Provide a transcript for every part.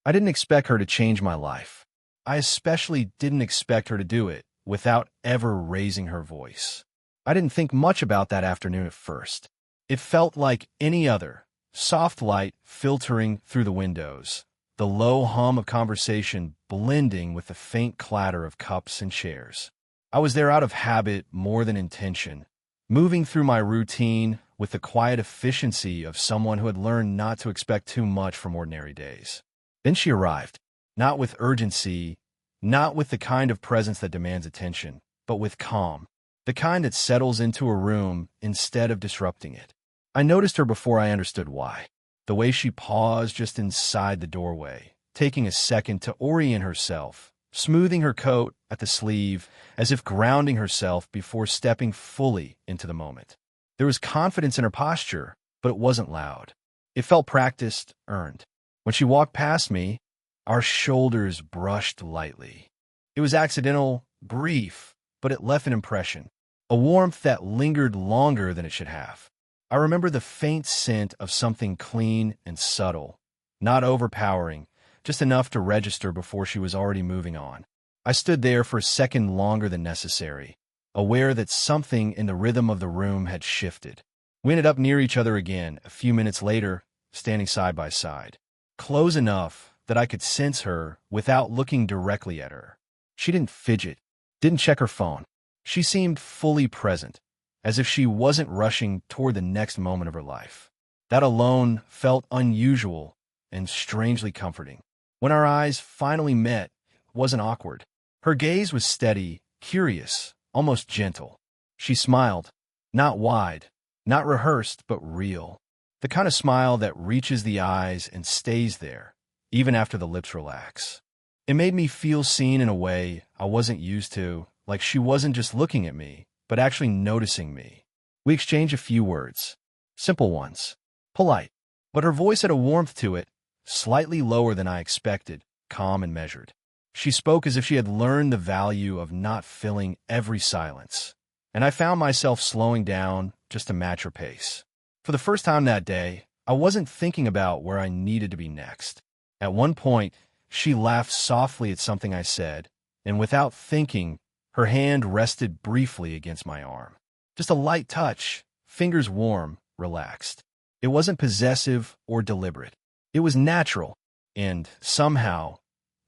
I didn't expect her to change my life. I especially didn't expect her to do it without ever raising her voice. I didn't think much about that afternoon at first. It felt like any other, soft light filtering through the windows, the low hum of conversation blending with the faint clatter of cups and chairs. I was there out of habit more than intention, moving through my routine with the quiet efficiency of someone who had learned not to expect too much from ordinary days. Then she arrived, not with urgency, not with the kind of presence that demands attention, but with calm, the kind that settles into a room instead of disrupting it. I noticed her before I understood why. The way she paused just inside the doorway, taking a second to orient herself, smoothing her coat at the sleeve, as if grounding herself before stepping fully into the moment. There was confidence in her posture, but it wasn't loud. It felt practiced, earned. When she walked past me, our shoulders brushed lightly. It was accidental, brief, but it left an impression, a warmth that lingered longer than it should have. I remember the faint scent of something clean and subtle, not overpowering, just enough to register before she was already moving on. I stood there for a second longer than necessary, aware that something in the rhythm of the room had shifted. We ended up near each other again a few minutes later, standing side by side, close enough that I could sense her without looking directly at her. She didn't fidget, didn't check her phone. She seemed fully present, as if she wasn't rushing toward the next moment of her life. That alone felt unusual and strangely comforting. When our eyes finally met, it wasn't awkward. Her gaze was steady, curious, almost gentle. She smiled, not wide, not rehearsed, but real. The kind of smile that reaches the eyes and stays there, even after the lips relax. It made me feel seen in a way I wasn't used to, like she wasn't just looking at me, but actually noticing me. We exchanged a few words, simple ones, polite, but her voice had a warmth to it, slightly lower than I expected, calm and measured. She spoke as if she had learned the value of not filling every silence, and I found myself slowing down just to match her pace. For the first time that day, I wasn't thinking about where I needed to be next. At one point, she laughed softly at something I said, and without thinking, her hand rested briefly against my arm. Just a light touch, fingers warm, relaxed. It wasn't possessive or deliberate. It was natural, and somehow,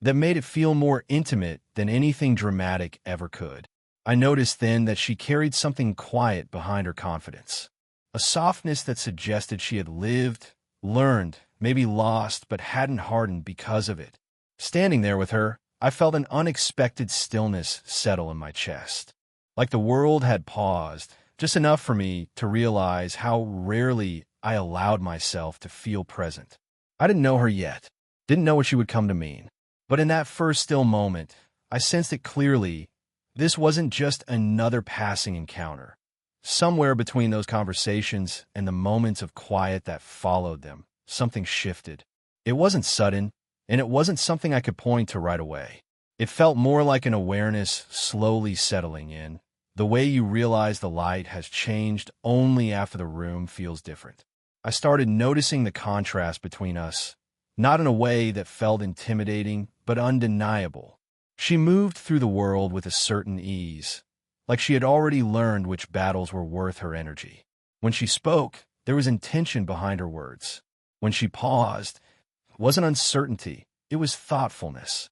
that made it feel more intimate than anything dramatic ever could. I noticed then that she carried something quiet behind her confidence, a softness that suggested she had lived, learned, maybe lost, but hadn't hardened because of it. Standing there with her, I felt an unexpected stillness settle in my chest, like the world had paused, just enough for me to realize how rarely I allowed myself to feel present. I didn't know her yet, didn't know what she would come to mean, but in that first still moment, I sensed it clearly. This wasn't just another passing encounter. Somewhere between those conversations and the moments of quiet that followed them, something shifted. It wasn't sudden, and it wasn't something I could point to right away. It felt more like an awareness slowly settling in, the way you realize the light has changed only after the room feels different. I started noticing the contrast between us, not in a way that felt intimidating, but undeniable. She moved through the world with a certain ease, like she had already learned which battles were worth her energy. When she spoke, there was intention behind her words. When she paused, it wasn't uncertainty, it was thoughtfulness.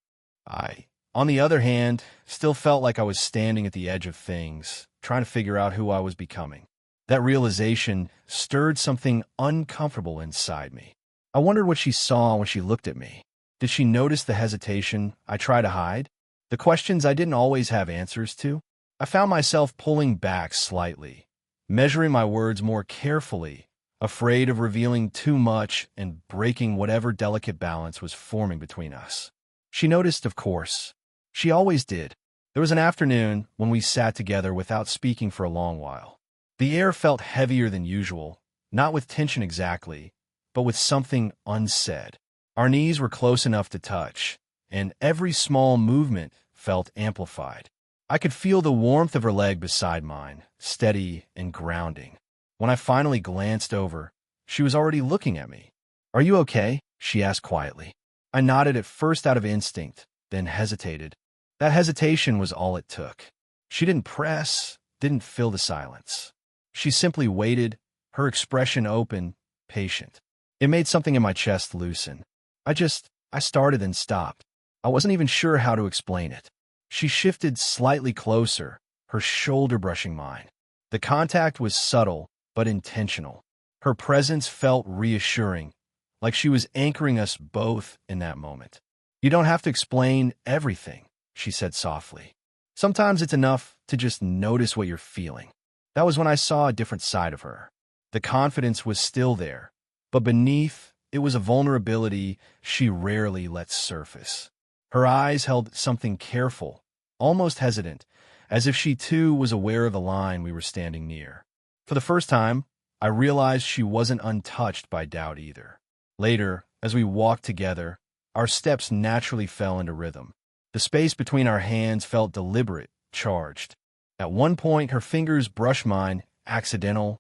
I, on the other hand, still felt like I was standing at the edge of things, trying to figure out who I was becoming. That realization stirred something uncomfortable inside me. I wondered what she saw when she looked at me. Did she notice the hesitation I try to hide? The questions I didn't always have answers to? I found myself pulling back slightly, measuring my words more carefully, afraid of revealing too much and breaking whatever delicate balance was forming between us. She noticed, of course. She always did. There was an afternoon when we sat together without speaking for a long while. The air felt heavier than usual, not with tension exactly, but with something unsaid. Our knees were close enough to touch, and every small movement felt amplified. I could feel the warmth of her leg beside mine, steady and grounding. When I finally glanced over, she was already looking at me. "Are you okay?" she asked quietly. I nodded at first out of instinct, then hesitated. That hesitation was all it took. She didn't press, didn't fill the silence. She simply waited, her expression open, patient. It made something in my chest loosen. I started and stopped. I wasn't even sure how to explain it. She shifted slightly closer, her shoulder brushing mine. The contact was subtle, but intentional. Her presence felt reassuring, like she was anchoring us both in that moment. You don't have to explain everything, she said softly. Sometimes it's enough to just notice what you're feeling. That was when I saw a different side of her. The confidence was still there, but beneath it was a vulnerability she rarely lets surface. Her eyes held something careful, almost hesitant, as if she too was aware of the line we were standing near. For the first time, I realized she wasn't untouched by doubt either. Later, as we walked together, our steps naturally fell into rhythm. The space between our hands felt deliberate, charged. At one point, her fingers brushed mine, accidental,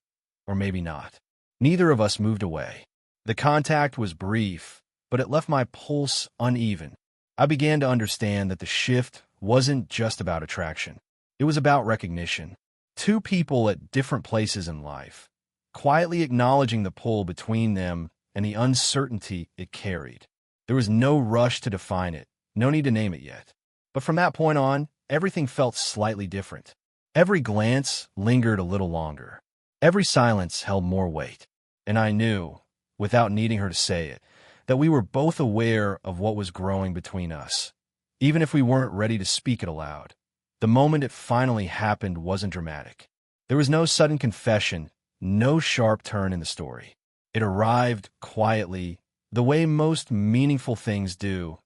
or maybe not. Neither of us moved away. The contact was brief, but it left my pulse uneven. I began to understand that the shift wasn't just about attraction. It was about recognition. Two people at different places in life, quietly acknowledging the pull between them and the uncertainty it carried. There was no rush to define it, no need to name it yet. But from that point on, everything felt slightly different. Every glance lingered a little longer. Every silence held more weight. And I knew, without needing her to say it, that we were both aware of what was growing between us, even if we weren't ready to speak it aloud. The moment it finally happened wasn't dramatic. There was no sudden confession, no sharp turn in the story. It arrived quietly, the way most meaningful things do,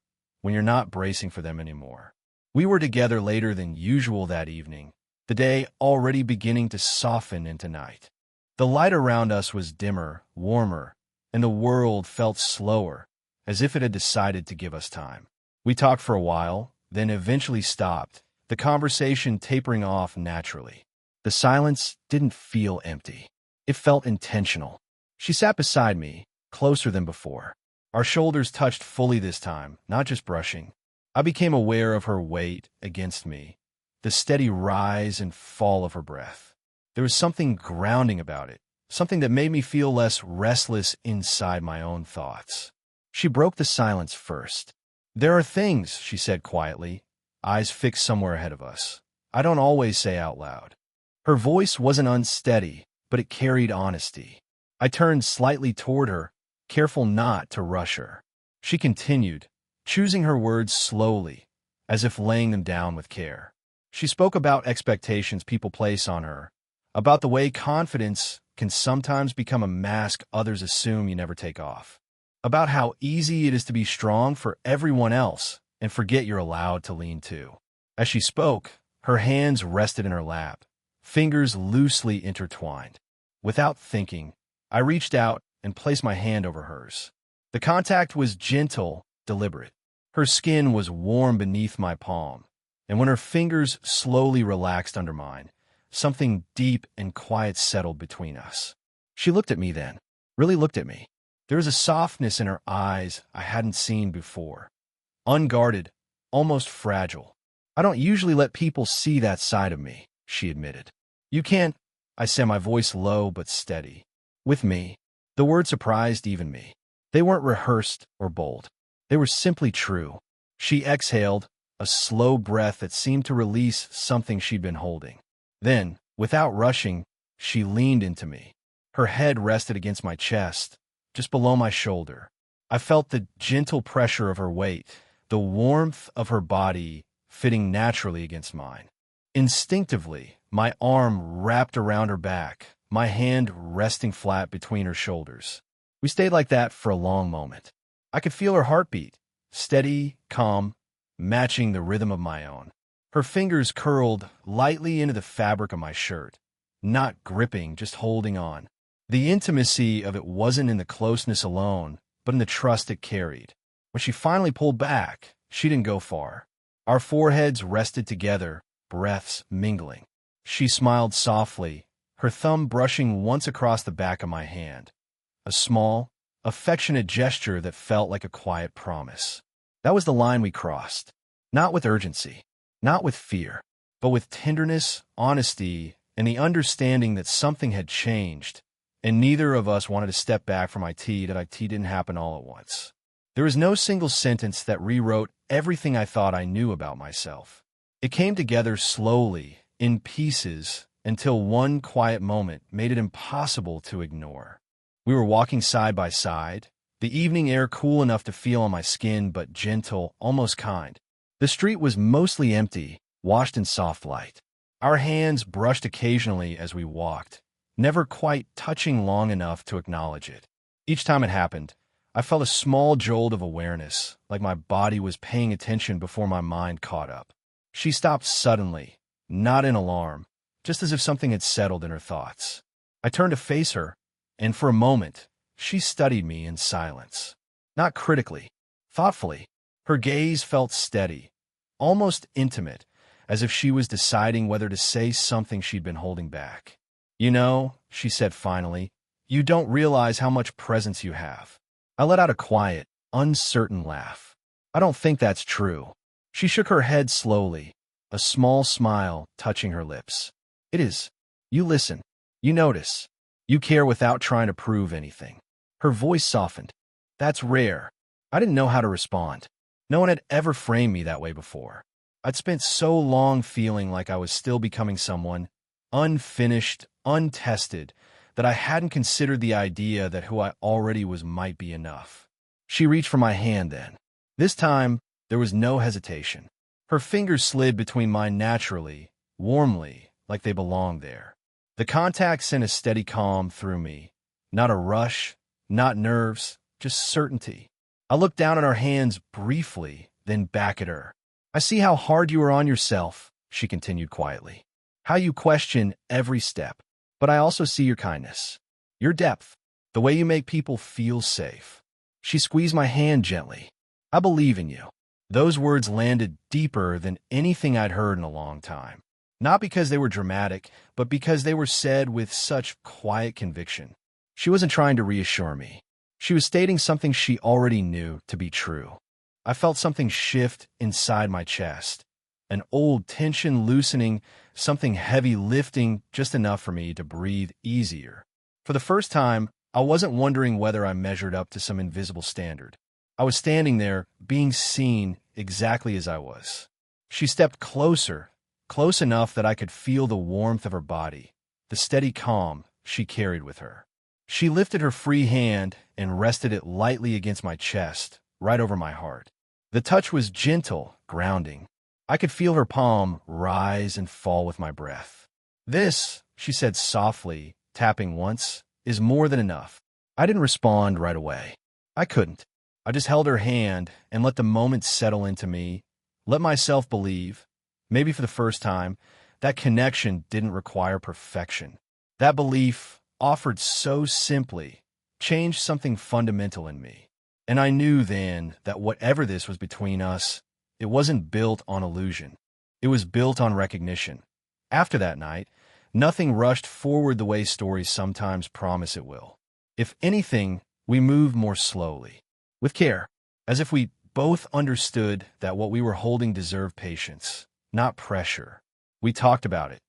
when you're not bracing for them anymore. We were together later than usual that evening, the day already beginning to soften into night. The light around us was dimmer, warmer, and the world felt slower, as if it had decided to give us time. We talked for a while, then eventually stopped, the conversation tapering off naturally. The silence didn't feel empty. It felt intentional. She sat beside me, closer than before. Our shoulders touched fully this time, not just brushing. I became aware of her weight against me, the steady rise and fall of her breath. There was something grounding about it, something that made me feel less restless inside my own thoughts. She broke the silence first. "There are things," she said quietly, eyes fixed somewhere ahead of us, "I don't always say out loud." Her voice wasn't unsteady, but it carried honesty. I turned slightly toward her, careful not to rush her. She continued, choosing her words slowly, as if laying them down with care. She spoke about expectations people place on her, about the way confidence can sometimes become a mask others assume you never take off, about how easy it is to be strong for everyone else and forget you're allowed to lean too. As she spoke, her hands rested in her lap, fingers loosely intertwined. Without thinking, I reached out and placed my hand over hers. The contact was gentle, deliberate. Her skin was warm beneath my palm, and when her fingers slowly relaxed under mine, something deep and quiet settled between us. She looked at me then, really looked at me. There was a softness in her eyes I hadn't seen before. Unguarded, almost fragile. "I don't usually let people see that side of me," she admitted. "You can't," I said, my voice low but steady. "With me." The words surprised even me. They weren't rehearsed or bold. They were simply true. She exhaled, a slow breath that seemed to release something she'd been holding. Then, without rushing, she leaned into me. Her head rested against my chest, just below my shoulder. I felt the gentle pressure of her weight, the warmth of her body fitting naturally against mine. Instinctively, my arm wrapped around her back, my hand resting flat between her shoulders. We stayed like that for a long moment. I could feel her heartbeat, steady, calm, matching the rhythm of my own. Her fingers curled lightly into the fabric of my shirt, not gripping, just holding on. The intimacy of it wasn't in the closeness alone, but in the trust it carried. When she finally pulled back, she didn't go far. Our foreheads rested together, breaths mingling. She smiled softly, her thumb brushing once across the back of my hand. A small, affectionate gesture that felt like a quiet promise. That was the line we crossed. Not with urgency, not with fear, but with tenderness, honesty, and the understanding that something had changed, and neither of us wanted to step back from IT that IT didn't happen all at once. There was no single sentence that rewrote everything I thought I knew about myself. It came together slowly, in pieces, until one quiet moment made it impossible to ignore. We were walking side by side, the evening air cool enough to feel on my skin but gentle, almost kind. The street was mostly empty, washed in soft light. Our hands brushed occasionally as we walked, never quite touching long enough to acknowledge it. Each time it happened, I felt a small jolt of awareness, like my body was paying attention before my mind caught up. She stopped suddenly, not in alarm, just as if something had settled in her thoughts. I turned to face her, and for a moment, she studied me in silence. Not critically, thoughtfully. Her gaze felt steady, almost intimate, as if she was deciding whether to say something she'd been holding back. "You know," she said finally, "you don't realize how much presence you have." I let out a quiet, uncertain laugh. "I don't think that's true." She shook her head slowly, a small smile touching her lips. "It is. You listen. You notice. You care without trying to prove anything." Her voice softened. "That's rare." I didn't know how to respond. No one had ever framed me that way before. I'd spent so long feeling like I was still becoming someone, unfinished, untested, that I hadn't considered the idea that who I already was might be enough. She reached for my hand then. This time, there was no hesitation. Her fingers slid between mine naturally, warmly, like they belonged there. The contact sent a steady calm through me. Not a rush, not nerves, just certainty. I looked down at our hands briefly, then back at her. "I see how hard you are on yourself," she continued quietly. "How you question every step. But I also see your kindness, your depth, the way you make people feel safe." She squeezed my hand gently. "I believe in you." Those words landed deeper than anything I'd heard in a long time. Not because they were dramatic, but because they were said with such quiet conviction. She wasn't trying to reassure me. She was stating something she already knew to be true. I felt something shift inside my chest, an old tension loosening, something heavy lifting just enough for me to breathe easier. For the first time, I wasn't wondering whether I measured up to some invisible standard. I was standing there, being seen exactly as I was. She stepped closer, close enough that I could feel the warmth of her body, the steady calm she carried with her. She lifted her free hand and rested it lightly against my chest, right over my heart. The touch was gentle, grounding. I could feel her palm rise and fall with my breath. "This," she said softly, tapping once, "is more than enough." I didn't respond right away. I couldn't. I just held her hand and let the moment settle into me, let myself believe, maybe for the first time, that connection didn't require perfection. That belief, offered so simply, changed something fundamental in me. And I knew then that whatever this was between us, it wasn't built on illusion. It was built on recognition. After that night, nothing rushed forward the way stories sometimes promise it will. If anything, we moved more slowly, with care, as if we both understood that what we were holding deserved patience, not pressure. We talked about it,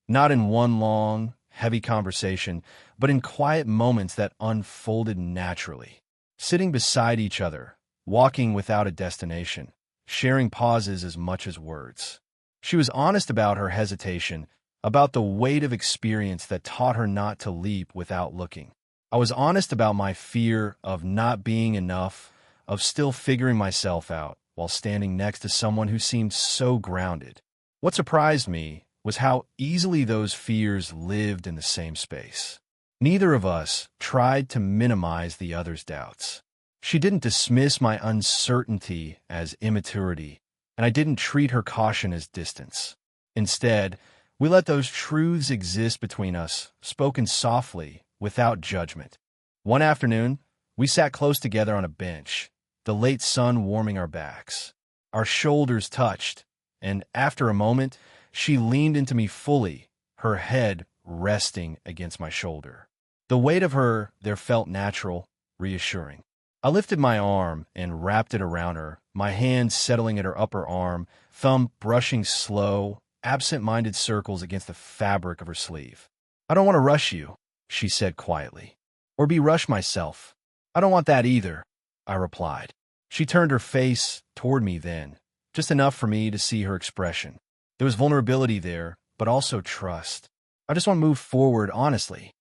not in one long, heavy conversation, but in quiet moments that unfolded naturally. Sitting beside each other, walking without a destination, sharing pauses as much as words. She was honest about her hesitation, about the weight of experience that taught her not to leap without looking. I was honest about my fear of not being enough, of still figuring myself out while standing next to someone who seemed so grounded. What surprised me was how easily those fears lived in the same space. Neither of us tried to minimize the other's doubts. She didn't dismiss my uncertainty as immaturity, and I didn't treat her caution as distance. Instead, we let those truths exist between us, spoken softly, without judgment. One afternoon, we sat close together on a bench, the late sun warming our backs. Our shoulders touched, and after a moment, she leaned into me fully, her head resting against my shoulder. The weight of her there felt natural, reassuring. I lifted my arm and wrapped it around her, my hand settling at her upper arm, thumb brushing slow, absent-minded circles against the fabric of her sleeve. "I don't want to rush you," she said quietly, "or be rushed myself." "I don't want that either," I replied. She turned her face toward me then, just enough for me to see her expression. There was vulnerability there, but also trust. "I just want to move forward honestly."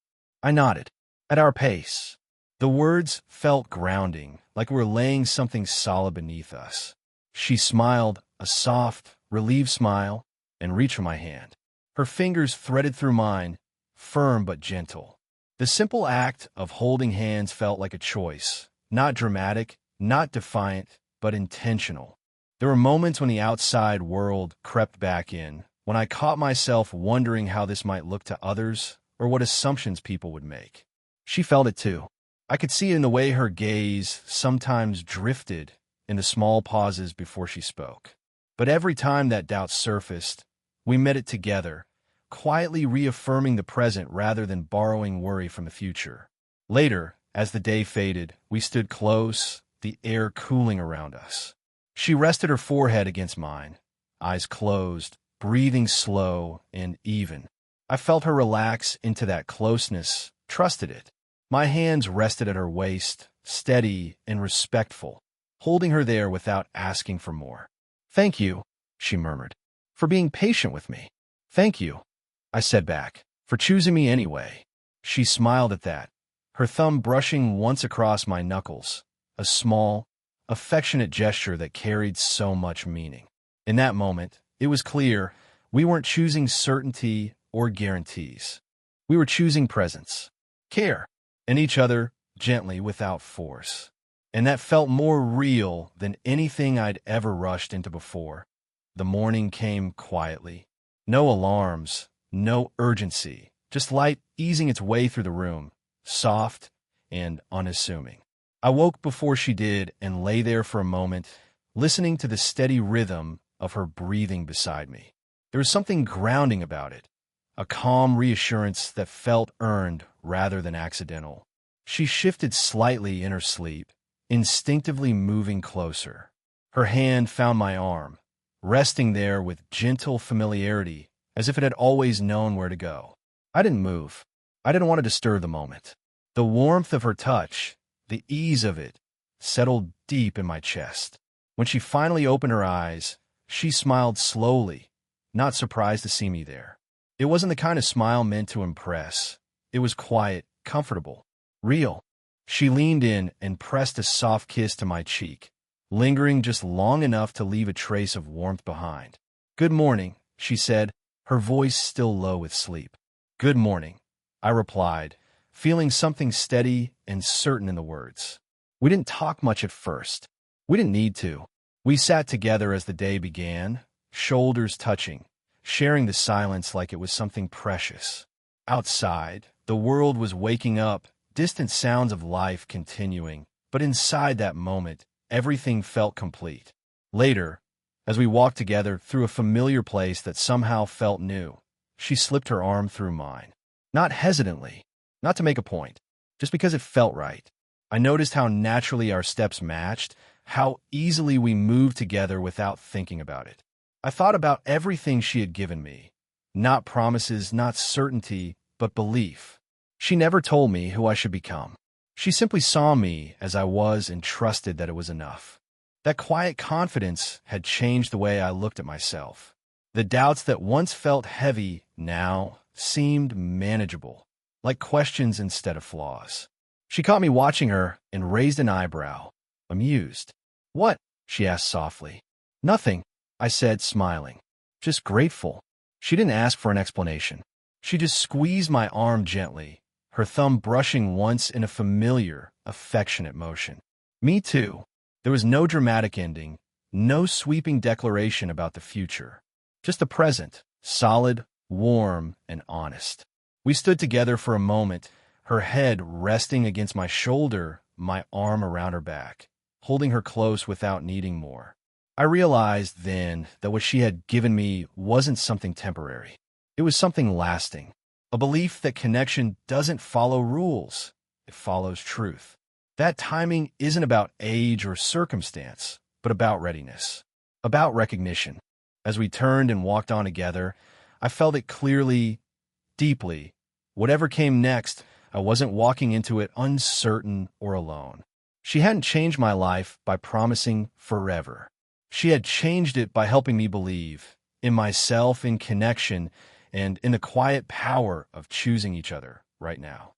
I nodded. "At our pace." The words felt grounding, like we were laying something solid beneath us. She smiled, a soft, relieved smile, and reached for my hand. Her fingers threaded through mine, firm but gentle. The simple act of holding hands felt like a choice, not dramatic, not defiant, but intentional. There were moments when the outside world crept back in, when I caught myself wondering how this might look to others or what assumptions people would make. She felt it too. I could see it in the way her gaze sometimes drifted in the small pauses before she spoke. But every time that doubt surfaced, we met it together, quietly reaffirming the present rather than borrowing worry from the future. Later, as the day faded, we stood close, the air cooling around us. She rested her forehead against mine, eyes closed, breathing slow and even. I felt her relax into that closeness, trusted it. My hands rested at her waist, steady and respectful, holding her there without asking for more. "Thank you," she murmured, "for being patient with me." "Thank you," I said back, "for choosing me anyway." She smiled at that, her thumb brushing once across my knuckles, a small, affectionate gesture that carried so much meaning. In that moment, it was clear we weren't choosing certainty or guarantees. We were choosing presence, care, and each other gently without force. And that felt more real than anything I'd ever rushed into before. The morning came quietly. No alarms, no urgency, just light easing its way through the room, soft and unassuming. I woke before she did and lay there for a moment, listening to the steady rhythm of her breathing beside me. There was something grounding about it, a calm reassurance that felt earned rather than accidental. She shifted slightly in her sleep, instinctively moving closer. Her hand found my arm, resting there with gentle familiarity, as if it had always known where to go. I didn't move. I didn't want to disturb the moment. The warmth of her touch, the ease of it, settled deep in my chest. When she finally opened her eyes, she smiled slowly, not surprised to see me there. It wasn't the kind of smile meant to impress. It was quiet, comfortable, real. She leaned in and pressed a soft kiss to my cheek, lingering just long enough to leave a trace of warmth behind. "Good morning," she said, her voice still low with sleep. "Good morning," I replied, feeling something steady and certain in the words. We didn't talk much at first. We didn't need to. We sat together as the day began, shoulders touching, sharing the silence like it was something precious. Outside, the world was waking up, distant sounds of life continuing, but inside that moment, everything felt complete. Later, as we walked together through a familiar place that somehow felt new, she slipped her arm through mine. Not hesitantly, not to make a point, just because it felt right. I noticed how naturally our steps matched, how easily we moved together without thinking about it. I thought about everything she had given me. Not promises, not certainty, but belief. She never told me who I should become. She simply saw me as I was and trusted that it was enough. That quiet confidence had changed the way I looked at myself. The doubts that once felt heavy now seemed manageable, like questions instead of flaws. She caught me watching her and raised an eyebrow, amused. "What?" she asked softly. "Nothing," I said, smiling. "Just grateful." She didn't ask for an explanation. She just squeezed my arm gently, her thumb brushing once in a familiar, affectionate motion. Me too. There was no dramatic ending, no sweeping declaration about the future. Just the present, solid, warm, and honest. We stood together for a moment, her head resting against my shoulder, my arm around her back, holding her close without needing more. I realized then that what she had given me wasn't something temporary. It was something lasting, a belief that connection doesn't follow rules, it follows truth. That timing isn't about age or circumstance, but about readiness, about recognition. As we turned and walked on together, I felt it clearly, deeply. Whatever came next, I wasn't walking into it uncertain or alone. She hadn't changed my life by promising forever. She had changed it by helping me believe in myself, in connection, and in the quiet power of choosing each other right now.